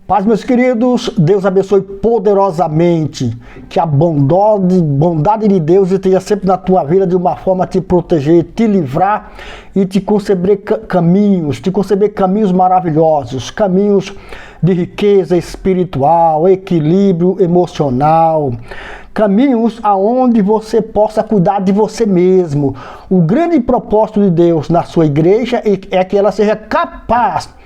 Paz, meus queridos, Deus abençoe poderosamente, que a bondade de Deus esteja sempre na tua vida de uma forma a te proteger, te livrar e te conceber caminhos maravilhosos, caminhos de riqueza espiritual, equilíbrio emocional, caminhos aonde você possa cuidar de você mesmo. O grande propósito de Deus na sua igreja é que ela seja capaz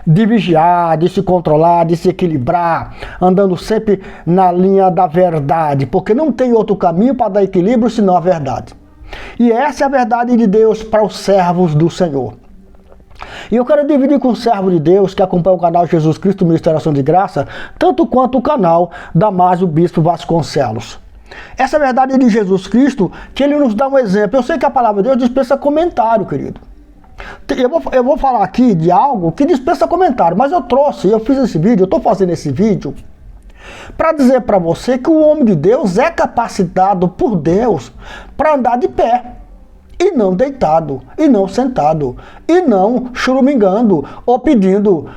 de vigiar, de se controlar, de se equilibrar, andando sempre na linha da verdade, porque não tem outro caminho para dar equilíbrio senão a verdade. E essa é a verdade de Deus para os servos do Senhor. E eu quero dividir com o servo de Deus que acompanha o canal Jesus Cristo Ministério Ação de Graça, tanto quanto o canal Damásio Bispo Vasconcelos. Essa é a verdade de Jesus Cristo, que ele nos dá um exemplo. Eu sei que a palavra de Deus dispensa comentário, querido. Eu vou falar aqui de algo que dispensa comentário, mas eu fiz esse vídeo, eu estou fazendo esse vídeo para dizer para você que o homem de Deus é capacitado por Deus para andar de pé, e não deitado, e não sentado, e não churumingando, ou pedindo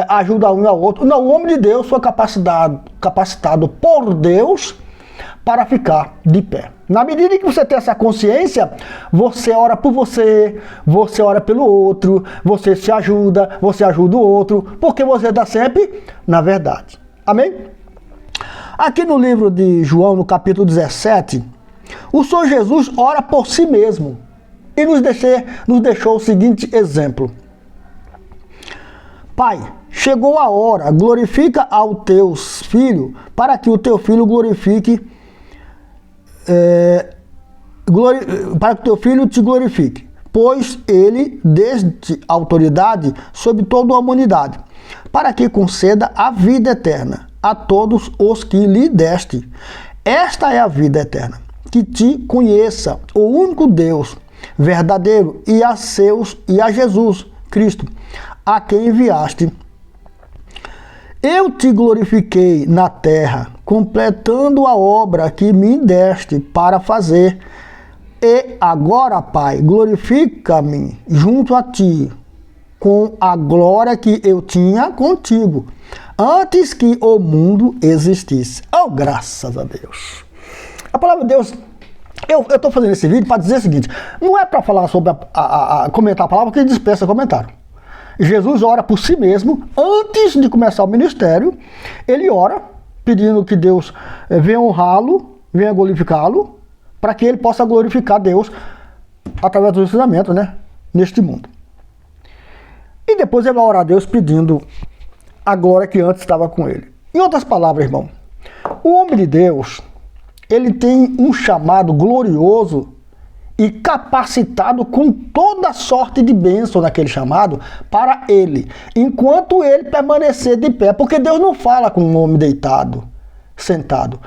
ajuda a um ao outro. Não, o homem de Deus foi capacitado por Deus para ficar de pé. Na medida que você tem essa consciência, você ora por você ora pelo outro, você se ajuda, você ajuda o outro, porque você está sempre na verdade. Amém? Aqui no livro de João, no capítulo 17, o Senhor Jesus ora por si mesmo e nos deixou o seguinte exemplo. Pai, chegou a hora, glorifica ao teu filho, para que o teu filho para que teu filho te glorifique, pois ele desde autoridade sobre toda a humanidade, para que conceda a vida eterna a todos os que lhe deste. Esta é a vida eterna, que te conheça, o único Deus verdadeiro, e a Jesus Cristo, a quem enviaste. Eu te glorifiquei na terra, completando a obra que me deste para fazer. E agora, Pai, glorifica-me junto a ti, com a glória que eu tinha contigo, antes que o mundo existisse. Oh, graças a Deus! A palavra de Deus, eu estou fazendo esse vídeo para dizer o seguinte, não é para falar sobre comentar a palavra que dispensa comentário. Jesus ora por si mesmo, antes de começar o ministério, ele ora pedindo que Deus venha honrá-lo, venha glorificá-lo, para que ele possa glorificar Deus através do ensinamento, né, neste mundo. E depois ele vai orar a Deus pedindo a glória que antes estava com ele. Em outras palavras, irmão, o homem de Deus, ele tem um chamado glorioso e capacitado com toda sorte de bênção naquele chamado para ele, enquanto ele permanecer de pé, porque Deus não fala com um homem deitado, sentado.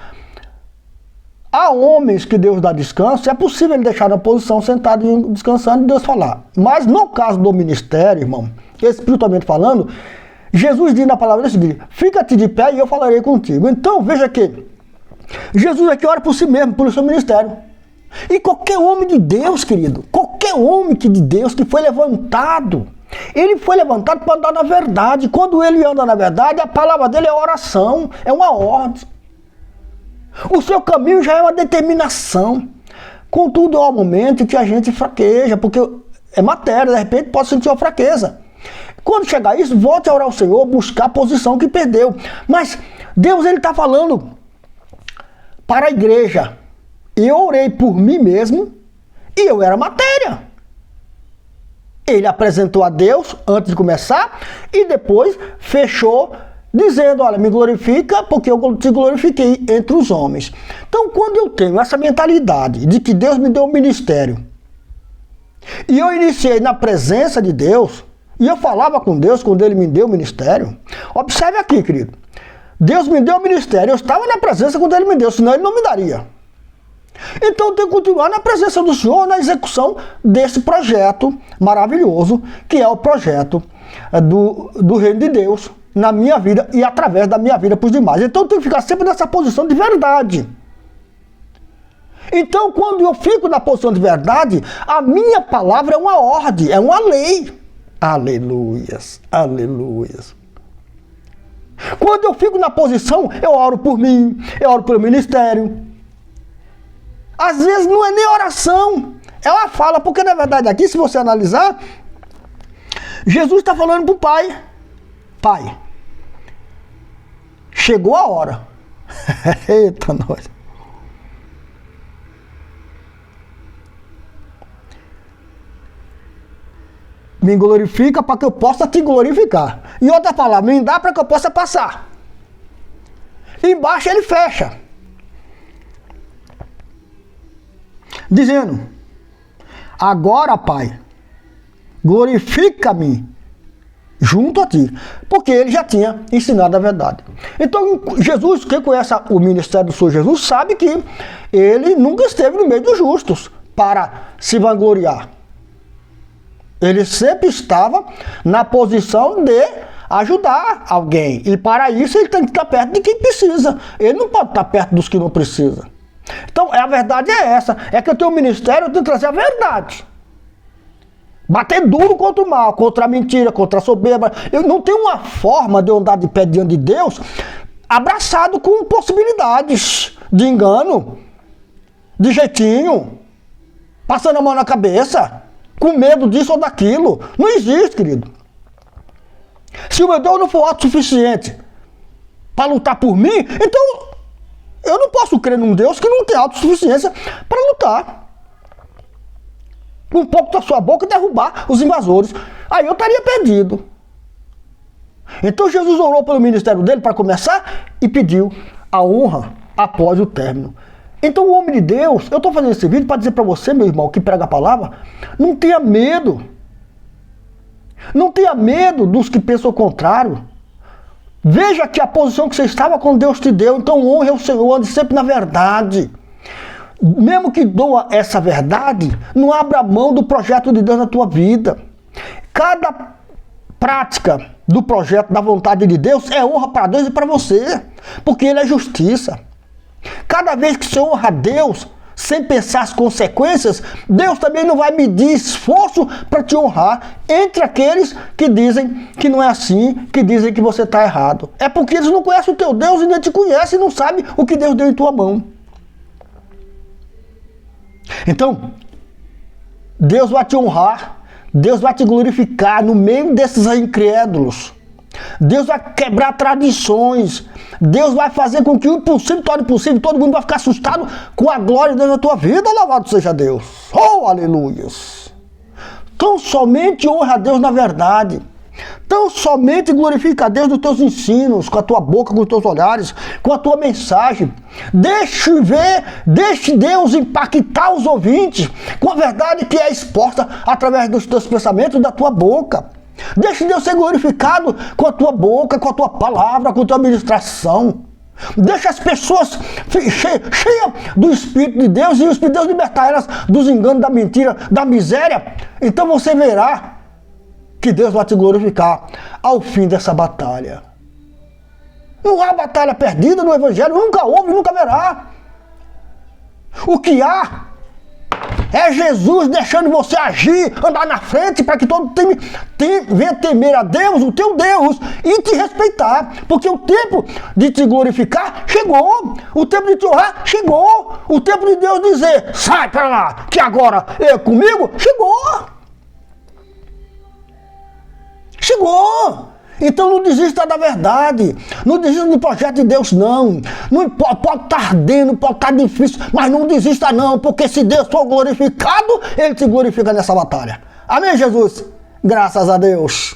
Há homens que Deus dá descanso, é possível ele deixar na posição sentado e descansando e Deus falar. Mas no caso do ministério, irmão, espiritualmente falando, Jesus diz na palavra o seguinte, fica-te de pé e eu falarei contigo. Então veja que Jesus aqui ora por si mesmo, pelo seu ministério. E qualquer homem de Deus, querido, qualquer homem de Deus que foi levantado, ele foi levantado para andar na verdade. Quando ele anda na verdade, a palavra dele é oração, é uma ordem. O seu caminho já é uma determinação. Contudo, há um momento que a gente fraqueja, porque é matéria, de repente pode sentir uma fraqueza. Quando chegar isso, volte a orar ao Senhor, buscar a posição que perdeu. Mas Deus, ele está falando para a igreja. Eu orei por mim mesmo e eu era matéria. Ele apresentou a Deus antes de começar e depois fechou dizendo, olha, me glorifica porque eu te glorifiquei entre os homens. Então, quando eu tenho essa mentalidade de que Deus me deu um ministério e eu iniciei na presença de Deus e eu falava com Deus quando ele me deu o ministério, observe aqui, querido, Deus me deu o ministério, eu estava na presença quando ele me deu, senão ele não me daria. Então eu tenho que continuar na presença do Senhor, na execução desse projeto maravilhoso, que é o projeto do reino de Deus na minha vida e através da minha vida para os demais. Então eu tenho que ficar sempre nessa posição de verdade. Então quando eu fico na posição de verdade, a minha palavra é uma ordem, é uma lei. Aleluias, aleluias. Quando eu fico na posição, eu oro por mim, eu oro pelo ministério. Às vezes não é nem oração, é uma fala, porque na verdade aqui, se você analisar, Jesus está falando para o Pai: Pai, chegou a hora. Eita, nós. Me glorifica para que eu possa te glorificar. Em outra palavra, me dá para que eu possa passar. Embaixo ele fecha, dizendo: agora, Pai, glorifica-me junto a ti, porque ele já tinha ensinado a verdade. Então, Jesus, quem conhece o ministério do Senhor Jesus, sabe que ele nunca esteve no meio dos justos para se vangloriar. Ele sempre estava na posição de ajudar alguém, e para isso ele tem que estar perto de quem precisa. Ele não pode estar perto dos que não precisam. Então, a verdade é essa, é que eu tenho um ministério, eu tenho que trazer a verdade. Bater duro contra o mal, contra a mentira, contra a soberba. Eu não tenho uma forma de eu andar de pé diante de Deus abraçado com possibilidades de engano, de jeitinho, passando a mão na cabeça, com medo disso ou daquilo. Não existe, querido. Se o meu Deus não for autossuficiente para lutar por mim, então eu não posso crer num Deus que não tem autossuficiência para lutar. Um pouco da sua boca derrubar os invasores. Aí eu estaria perdido. Então Jesus orou pelo ministério dele para começar e pediu a honra após o término. Então o homem de Deus, eu estou fazendo esse vídeo para dizer para você, meu irmão, que prega a palavra, não tenha medo. Não tenha medo dos que pensam o contrário. Veja que a posição que você estava quando Deus te deu, então honre o Senhor, ande sempre na verdade. Mesmo que doa essa verdade, não abra mão do projeto de Deus na tua vida. Cada prática do projeto da vontade de Deus é honra para Deus e para você, porque Ele é justiça. Cada vez que você honra a Deus, sem pensar as consequências, Deus também não vai medir esforço para te honrar entre aqueles que dizem que não é assim, que dizem que você está errado. É porque eles não conhecem o teu Deus e nem te conhecem e não sabem o que Deus deu em tua mão. Então, Deus vai te honrar, Deus vai te glorificar no meio desses incrédulos. Deus vai quebrar tradições. Deus vai fazer com que o impossível torne possível. Todo mundo vai ficar assustado com a glória de Deus na tua vida. Louvado seja Deus. Oh, aleluias. Tão somente honra a Deus na verdade. Tão somente glorifica a Deus nos teus ensinos, com a tua boca, com os teus olhares, com a tua mensagem. Deixe Deus impactar os ouvintes com a verdade que é exposta através dos teus pensamentos e da tua boca. Deixe Deus ser glorificado com a tua boca, com a tua palavra, com a tua administração. Deixa as pessoas cheias do Espírito de Deus, e o Espírito de Deus libertar elas dos enganos, da mentira, da miséria. Então você verá que Deus vai te glorificar ao fim dessa batalha. Não há batalha perdida no Evangelho, nunca houve, nunca haverá. O que há é Jesus deixando você agir, andar na frente, para que todo venha temer a Deus, o teu Deus, e te respeitar. Porque o tempo de te glorificar chegou. O tempo de te honrar chegou. O tempo de Deus dizer: sai para lá, que agora é comigo, chegou. Chegou! Então não desista da verdade, não desista do projeto de Deus não. Não pode estar ardendo, pode estar difícil, mas não desista não, porque se Deus for glorificado, Ele te glorifica nessa batalha. Amém, Jesus? Graças a Deus.